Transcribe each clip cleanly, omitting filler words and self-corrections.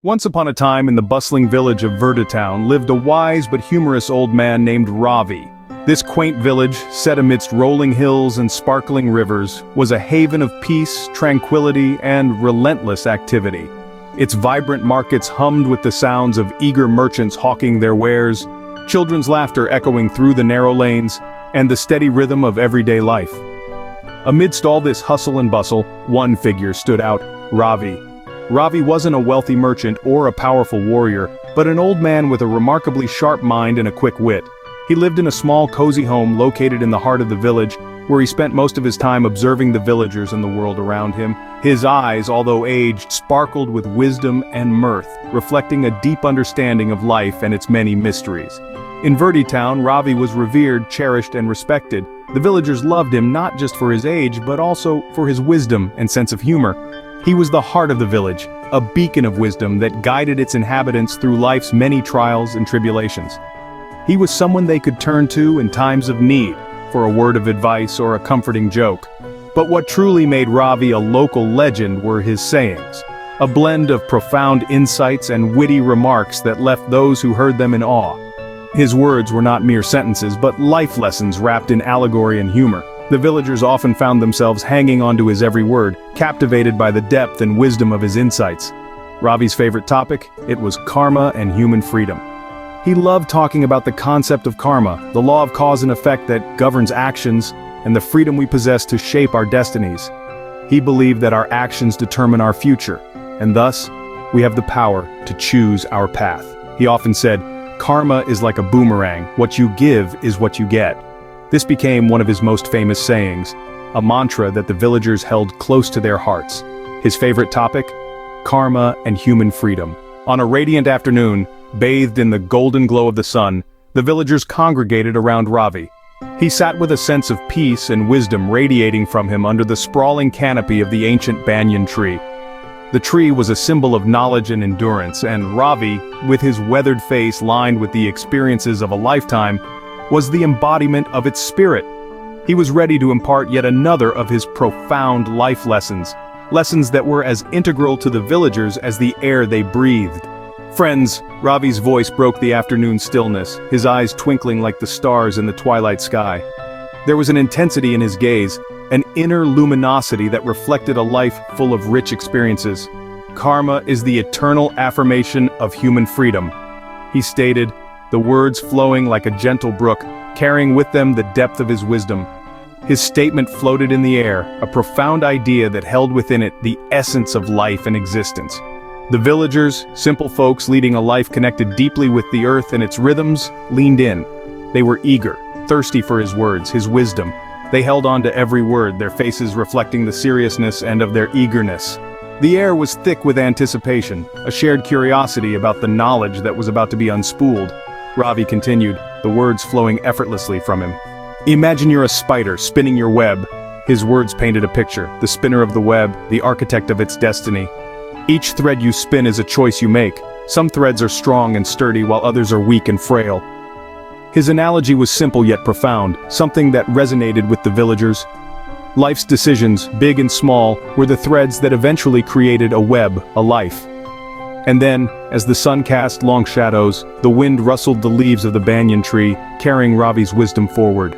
Once upon a time in the bustling village of Verditown lived a wise but humorous old man named Ravi. This quaint village, set amidst rolling hills and sparkling rivers, was a haven of peace, tranquility, and relentless activity. Its vibrant markets hummed with the sounds of eager merchants hawking their wares, children's laughter echoing through the narrow lanes, and the steady rhythm of everyday life. Amidst all this hustle and bustle, one figure stood out: Ravi. Ravi wasn't a wealthy merchant or a powerful warrior, but an old man with a remarkably sharp mind and a quick wit. He lived in a small, cozy home located in the heart of the village, where he spent most of his time observing the villagers and the world around him. His eyes, although aged, sparkled with wisdom and mirth, reflecting a deep understanding of life and its many mysteries. In Verditown, Ravi was revered, cherished, and respected. The villagers loved him not just for his age, but also for his wisdom and sense of humor. He was the heart of the village, a beacon of wisdom that guided its inhabitants through life's many trials and tribulations. He was someone they could turn to in times of need, for a word of advice or a comforting joke. But what truly made Ravi a local legend were his sayings, a blend of profound insights and witty remarks that left those who heard them in awe. His words were not mere sentences, but life lessons wrapped in allegory and humor. The villagers often found themselves hanging onto his every word, captivated by the depth and wisdom of his insights. Ravi's favorite topic? It was karma and human freedom. He loved talking about the concept of karma, the law of cause and effect that governs actions, and the freedom we possess to shape our destinies. He believed that our actions determine our future, and thus, we have the power to choose our path. He often said, "Karma is like a boomerang, what you give is what you get." This became one of his most famous sayings, a mantra that the villagers held close to their hearts. His favorite topic? Karma and human freedom. On a radiant afternoon, bathed in the golden glow of the sun, the villagers congregated around Ravi. He sat with a sense of peace and wisdom radiating from him under the sprawling canopy of the ancient banyan tree. The tree was a symbol of knowledge and endurance, and Ravi, with his weathered face lined with the experiences of a lifetime, was the embodiment of its spirit. He was ready to impart yet another of his profound life lessons, lessons that were as integral to the villagers as the air they breathed. "Friends," Ravi's voice broke the afternoon stillness, his eyes twinkling like the stars in the twilight sky. There was an intensity in his gaze, an inner luminosity that reflected a life full of rich experiences. "Karma is the eternal affirmation of human freedom," he stated, the words flowing like a gentle brook, carrying with them the depth of his wisdom. His statement floated in the air, a profound idea that held within it the essence of life and existence. The villagers, simple folks leading a life connected deeply with the earth and its rhythms, leaned in. They were eager, thirsty for his words, his wisdom. They held on to every word, their faces reflecting the seriousness and of their eagerness. The air was thick with anticipation, a shared curiosity about the knowledge that was about to be unspooled. Ravi continued, the words flowing effortlessly from him. "Imagine you're a spider spinning your web." His words painted a picture, the spinner of the web, the architect of its destiny. "Each thread you spin is a choice you make. Some threads are strong and sturdy while others are weak and frail." His analogy was simple yet profound, something that resonated with the villagers. Life's decisions, big and small, were the threads that eventually created a web, a life. And then, as the sun cast long shadows, the wind rustled the leaves of the banyan tree, carrying Ravi's wisdom forward.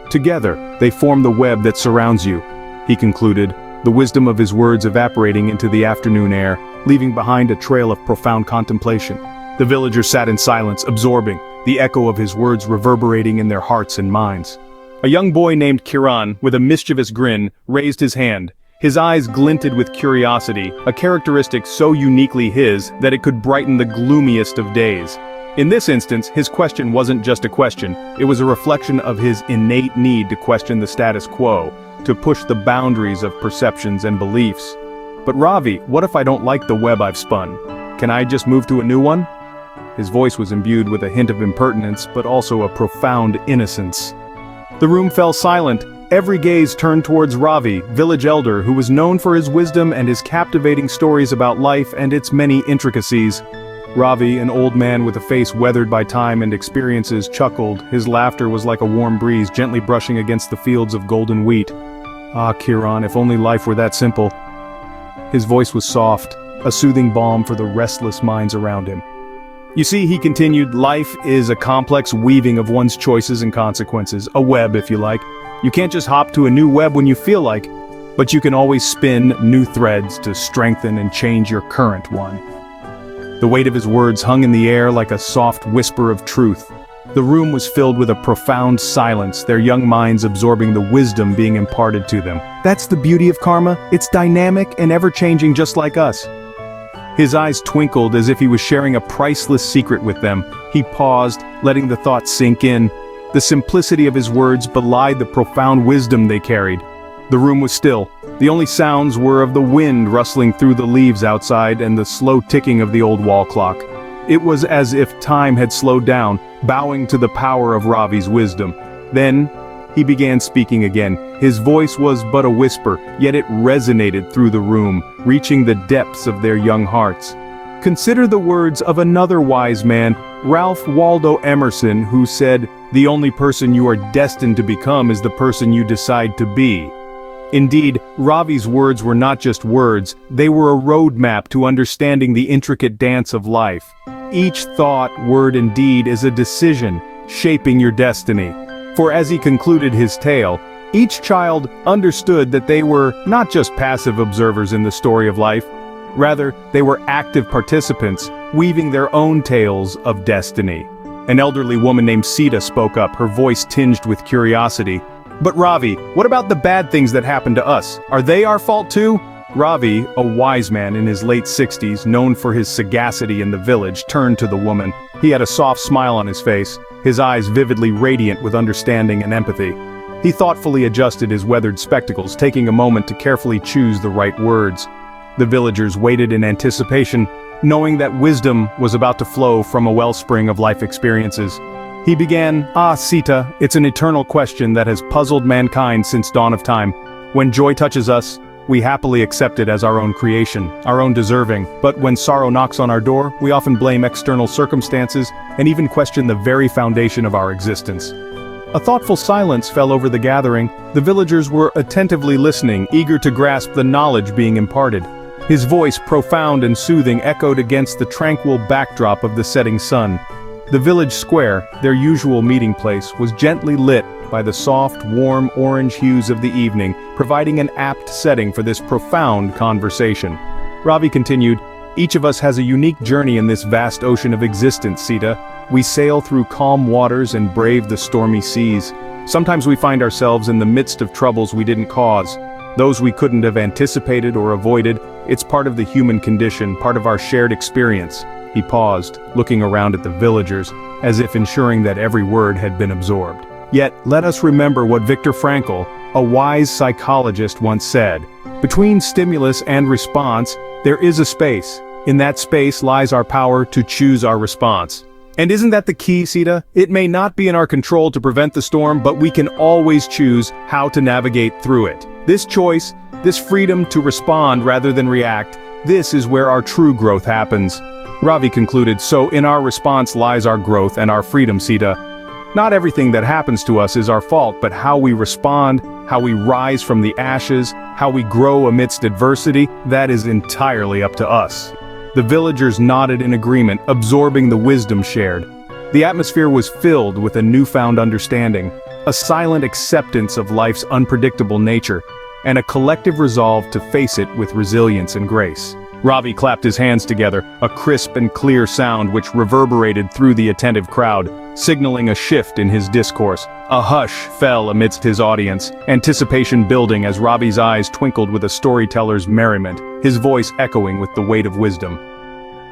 "Together, they form the web that surrounds you," he concluded, the wisdom of his words evaporating into the afternoon air, leaving behind a trail of profound contemplation. The villagers sat in silence, absorbing, the echo of his words reverberating in their hearts and minds. A young boy named Kiran, with a mischievous grin, raised his hand. His eyes glinted with curiosity, a characteristic so uniquely his that it could brighten the gloomiest of days. In this instance, his question wasn't just a question, it was a reflection of his innate need to question the status quo, to push the boundaries of perceptions and beliefs. "But Ravi, what if I don't like the web I've spun? Can I just move to a new one?" His voice was imbued with a hint of impertinence, but also a profound innocence. The room fell silent. Every gaze turned towards Ravi, village elder who was known for his wisdom and his captivating stories about life and its many intricacies. Ravi, an old man with a face weathered by time and experiences, chuckled. His laughter was like a warm breeze gently brushing against the fields of golden wheat. "Ah, Kiran, if only life were that simple." His voice was soft, a soothing balm for the restless minds around him. You see, he continued, life is a complex weaving of one's choices and consequences, a web if you like. You can't just hop to a new web when you feel like, but you can always spin new threads to strengthen and change your current one. The weight of his words hung in the air like a soft whisper of truth. The room was filled with a profound silence, their young minds absorbing the wisdom being imparted to them. That's the beauty of karma. It's dynamic and ever-changing just like us. His eyes twinkled as if he was sharing a priceless secret with them. He paused, letting the thought sink in. The simplicity of his words belied the profound wisdom they carried. The room was still. The only sounds were of the wind rustling through the leaves outside and the slow ticking of the old wall clock. It was as if time had slowed down, bowing to the power of Ravi's wisdom. Then, he began speaking again. His voice was but a whisper, yet it resonated through the room, reaching the depths of their young hearts. Consider the words of another wise man, Ralph Waldo Emerson, who said, "The only person you are destined to become is the person you decide to be." Indeed, Ravi's words were not just words, they were a roadmap to understanding the intricate dance of life. Each thought, word, and deed is a decision, shaping your destiny. For as he concluded his tale, each child understood that they were not just passive observers in the story of life, rather, they were active participants, weaving their own tales of destiny. An elderly woman named Sita spoke up, her voice tinged with curiosity. "But Ravi, what about the bad things that happened to us? Are they our fault too?" Ravi, a wise man in his late 60s, known for his sagacity in the village, turned to the woman. He had a soft smile on his face, his eyes vividly radiant with understanding and empathy. He thoughtfully adjusted his weathered spectacles, taking a moment to carefully choose the right words. The villagers waited in anticipation, knowing that wisdom was about to flow from a wellspring of life experiences. He began, Sita, it's an eternal question that has puzzled mankind since dawn of time. When joy touches us, we happily accept it as our own creation, our own deserving. But when sorrow knocks on our door, we often blame external circumstances and even question the very foundation of our existence. A thoughtful silence fell over the gathering. The villagers were attentively listening, eager to grasp the knowledge being imparted. His voice, profound and soothing, echoed against the tranquil backdrop of the setting sun. The village square, their usual meeting place, was gently lit by the soft, warm orange hues of the evening, providing an apt setting for this profound conversation. Ravi continued, "Each of us has a unique journey in this vast ocean of existence, Sita. We sail through calm waters and brave the stormy seas. Sometimes we find ourselves in the midst of troubles we didn't cause, those we couldn't have anticipated or avoided. It's part of the human condition, part of our shared experience." He paused, looking around at the villagers, as if ensuring that every word had been absorbed. Yet, let us remember what Viktor Frankl, a wise psychologist, once said. Between stimulus and response, there is a space. In that space lies our power to choose our response. And isn't that the key, Sita? It may not be in our control to prevent the storm, but we can always choose how to navigate through it. This choice, this freedom to respond rather than react, this is where our true growth happens. Ravi concluded, so in our response lies our growth and our freedom, Sita. Not everything that happens to us is our fault, but how we respond, how we rise from the ashes, how we grow amidst adversity, that is entirely up to us. The villagers nodded in agreement, absorbing the wisdom shared. The atmosphere was filled with a newfound understanding, a silent acceptance of life's unpredictable nature, and a collective resolve to face it with resilience and grace. Ravi clapped his hands together, a crisp and clear sound which reverberated through the attentive crowd, signaling a shift in his discourse. A hush fell amidst his audience, anticipation building as Ravi's eyes twinkled with a storyteller's merriment, his voice echoing with the weight of wisdom.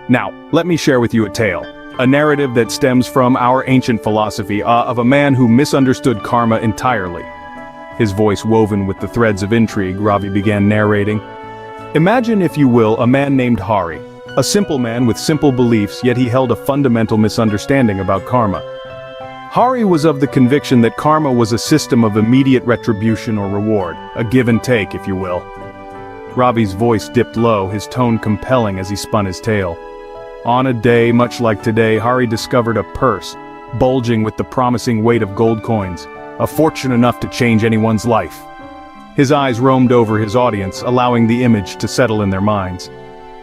Now, let me share with you a tale, a narrative that stems from our ancient philosophy, of a man who misunderstood karma entirely. His voice woven with the threads of intrigue, Ravi began narrating. Imagine, if you will, a man named Hari, a simple man with simple beliefs, yet he held a fundamental misunderstanding about karma. Hari was of the conviction that karma was a system of immediate retribution or reward, a give and take, if you will. Ravi's voice dipped low, his tone compelling as he spun his tale. On a day much like today, Hari discovered a purse, bulging with the promising weight of gold coins, a fortune enough to change anyone's life. His eyes roamed over his audience, allowing the image to settle in their minds.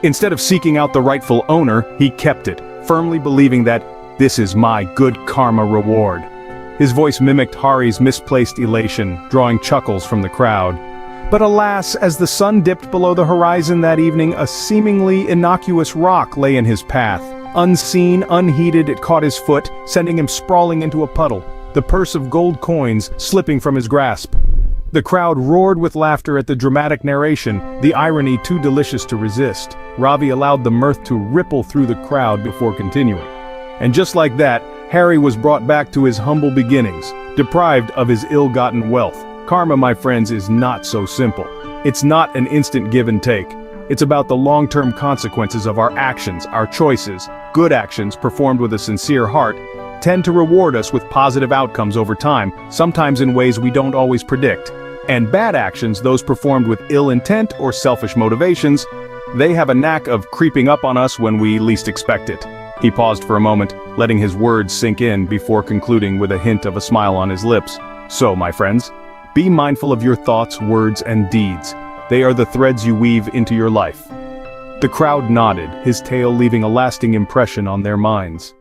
Instead of seeking out the rightful owner, he kept it, firmly believing that, "This is my good karma reward." His voice mimicked Hari's misplaced elation, drawing chuckles from the crowd. But alas, as the sun dipped below the horizon that evening, a seemingly innocuous rock lay in his path. Unseen, unheeded, it caught his foot, sending him sprawling into a puddle, the purse of gold coins slipping from his grasp. The crowd roared with laughter at the dramatic narration, the irony too delicious to resist. Ravi allowed the mirth to ripple through the crowd before continuing. And just like that, Hari was brought back to his humble beginnings, deprived of his ill-gotten wealth. Karma, my friends, is not so simple. It's not an instant give and take. It's about the long-term consequences of our actions, our choices. Good actions, performed with a sincere heart, tend to reward us with positive outcomes over time, sometimes in ways we don't always predict. And bad actions, those performed with ill intent or selfish motivations, they have a knack of creeping up on us when we least expect it. He paused for a moment, letting his words sink in before concluding with a hint of a smile on his lips. So, my friends, be mindful of your thoughts, words, and deeds. They are the threads you weave into your life. The crowd nodded, his tale leaving a lasting impression on their minds.